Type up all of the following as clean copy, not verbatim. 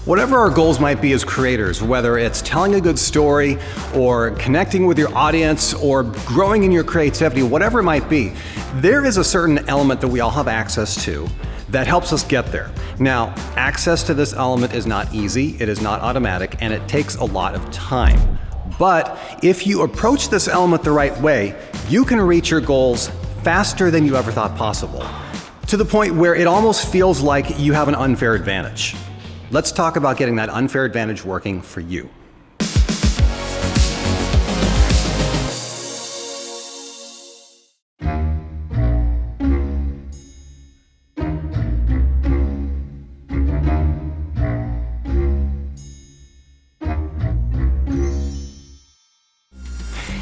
Whatever our goals might be as creators, whether it's telling a good story or connecting with your audience or growing in your creativity, whatever it might be, there is a certain element that we all have access to that helps us get there. Now, access to this element is not easy, it is not automatic, and it takes a lot of time. But if you approach this element the right way, you can reach your goals faster than you ever thought possible, to the point where it almost feels like you have an unfair advantage. Let's talk about getting that unfair advantage working for you.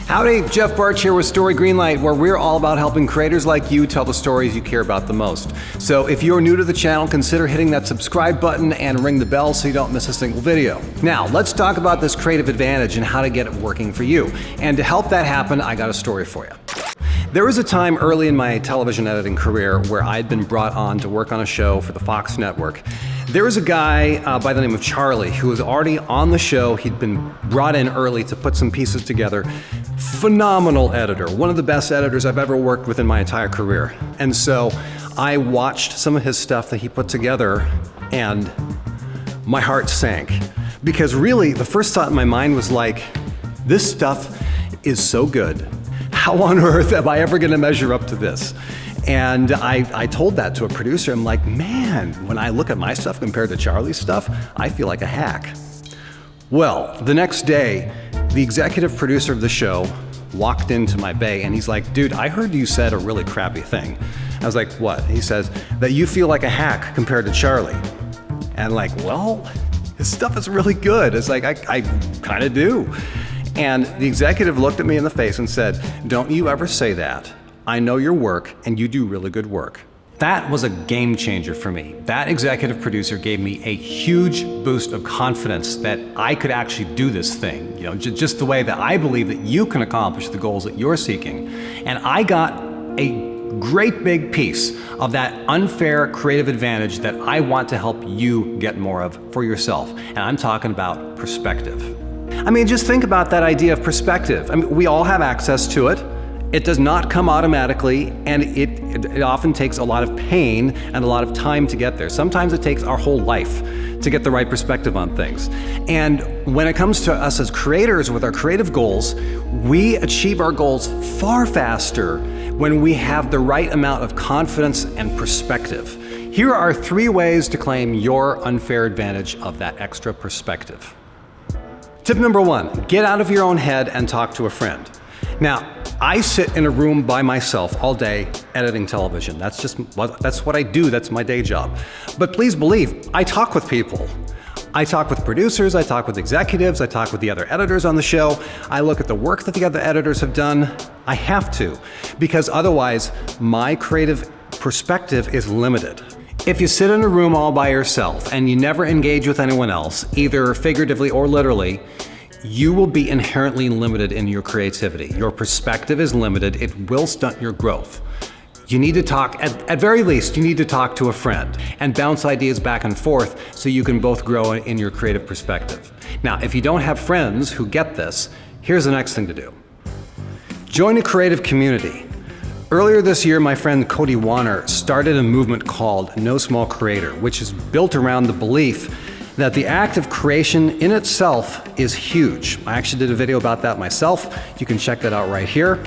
Howdy, Jeff Bartsch here with Story Greenlight, where we're all about helping creators like you tell the stories you care about the most. So if you're new to the channel, consider hitting that subscribe button and ring the bell so you don't miss a single video. Now, let's talk about this creative advantage and how to get it working for you. And to help that happen, I got a story for you. There was a time early in my television editing career where I'd been brought on to work on a show for the Fox network. There was a guy by the name of Charlie who was already on the show. He'd been brought in early to put some pieces together. Phenomenal editor, one of the best editors I've ever worked with in my entire career. And so I watched some of his stuff that he put together and my heart sank. Because really, the first thought in my mind was like, this stuff is so good. How on earth am I ever gonna measure up to this? And I told that to a producer. I'm like, man, when I look at my stuff compared to Charlie's stuff, I feel like a hack. Well, the next day, the executive producer of the show walked into my bay and he's like, dude, I heard you said a really crappy thing. I was like, what? He says, that you feel like a hack compared to Charlie. And I'm like, well, his stuff is really good. It's like, I kind of do. And the executive looked at me in the face and said, don't you ever say that. I know your work and you do really good work. That was a game changer for me. That executive producer gave me a huge boost of confidence that I could actually do this thing, you know, just the way that I believe that you can accomplish the goals that you're seeking. And I got a great big piece of that unfair creative advantage that I want to help you get more of for yourself. And I'm talking about perspective. I mean, just think about that idea of perspective. I mean, we all have access to it. It does not come automatically, and it often takes a lot of pain and a lot of time to get there. Sometimes it takes our whole life to get the right perspective on things. And when it comes to us as creators with our creative goals, we achieve our goals far faster when we have the right amount of confidence and perspective. Here are 3 ways to claim your unfair advantage of that extra perspective. Tip number 1, get out of your own head and talk to a friend. Now, I sit in a room by myself all day editing television. That's what I do, that's my day job. But please believe, I talk with people. I talk with producers, I talk with executives, I talk with the other editors on the show. I look at the work that the other editors have done. I have to, because otherwise my creative perspective is limited. If you sit in a room all by yourself and you never engage with anyone else, either figuratively or literally, you will be inherently limited in your creativity. Your perspective is limited. It will stunt your growth. You need to talk, at very least, you need to talk to a friend and bounce ideas back and forth so you can both grow in your creative perspective. Now, if you don't have friends who get this, here's the next thing to do. Join a creative community. Earlier this year, my friend Cody Warner started a movement called nosmallcreator, which is built around the belief that the act of creation in itself is huge. I actually did a video about that myself. You can check that out right here.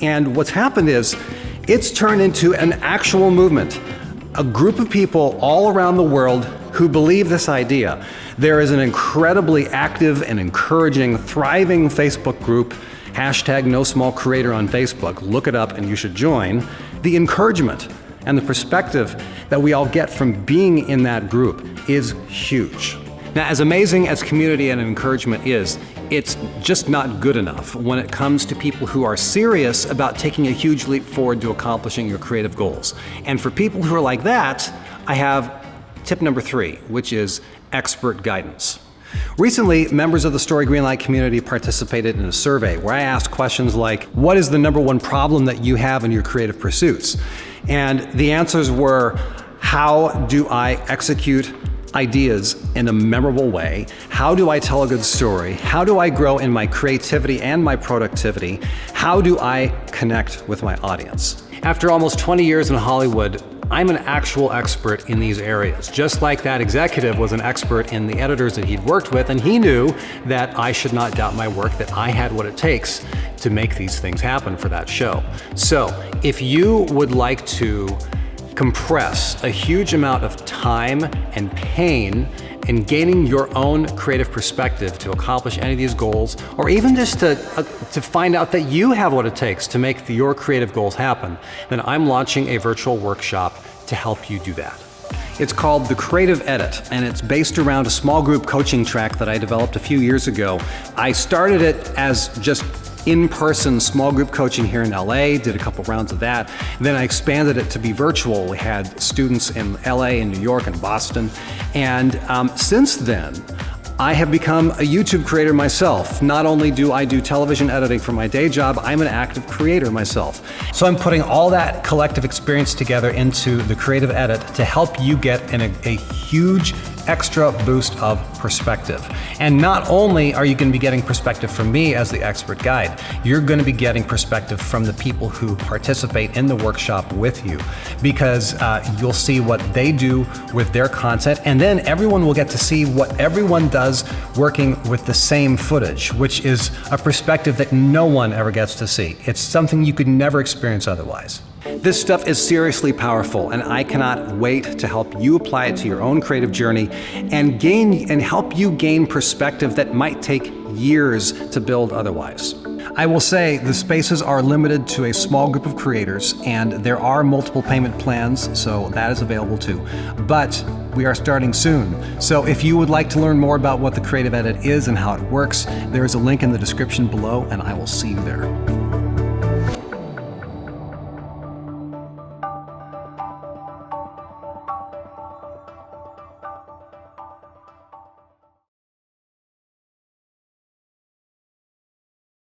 And what's happened is, it's turned into an actual movement. A group of people all around the world who believe this idea. There is an incredibly active and encouraging, thriving Facebook group, #nosmallcreator on Facebook. Look it up and you should join. The encouragement and the perspective that we all get from being in that group is huge. Now, as amazing as community and encouragement is, it's just not good enough when it comes to people who are serious about taking a huge leap forward to accomplishing your creative goals. And for people who are like that, I have tip number 3, which is expert guidance. Recently, members of the Story Greenlight community participated in a survey where I asked questions like, what is the #1 problem that you have in your creative pursuits? And the answers were, how do I execute ideas in a memorable way? How do I tell a good story? How do I grow in my creativity and my productivity? How do I connect with my audience? After almost 20 years in Hollywood, I'm an actual expert in these areas. Just like that executive was an expert in the editors that he'd worked with, and he knew that I should not doubt my work, that I had what it takes to make these things happen for that show. So if you would like to compress a huge amount of time and pain in gaining your own creative perspective to accomplish any of these goals, or even just to find out that you have what it takes to make your creative goals happen, then I'm launching a virtual workshop to help you do that. It's called The Creative Edit, and it's based around a small group coaching track that I developed a few years ago. I started it as just in-person small group coaching here in LA, did a couple rounds of that. Then I expanded it to be virtual. We had students in LA and New York and Boston. And since then, I have become a YouTube creator myself. Not only do I do television editing for my day job, I'm an active creator myself. So I'm putting all that collective experience together into the Creative Edit to help you get a huge extra boost of perspective. And not only are you going to be getting perspective from me as the expert guide, you're going to be getting perspective from the people who participate in the workshop with you, because you'll see what they do with their content, and then everyone will get to see what everyone does working with the same footage, which is a perspective that no one ever gets to see. It's something you could never experience otherwise. This stuff is seriously powerful, and I cannot wait to help you apply it to your own creative journey and help you gain perspective that might take years to build otherwise. I will say the spaces are limited to a small group of creators, and there are multiple payment plans, so that is available too. But we are starting soon. So if you would like to learn more about what the Creative Edit is and how it works, there is a link in the description below, and I will see you there.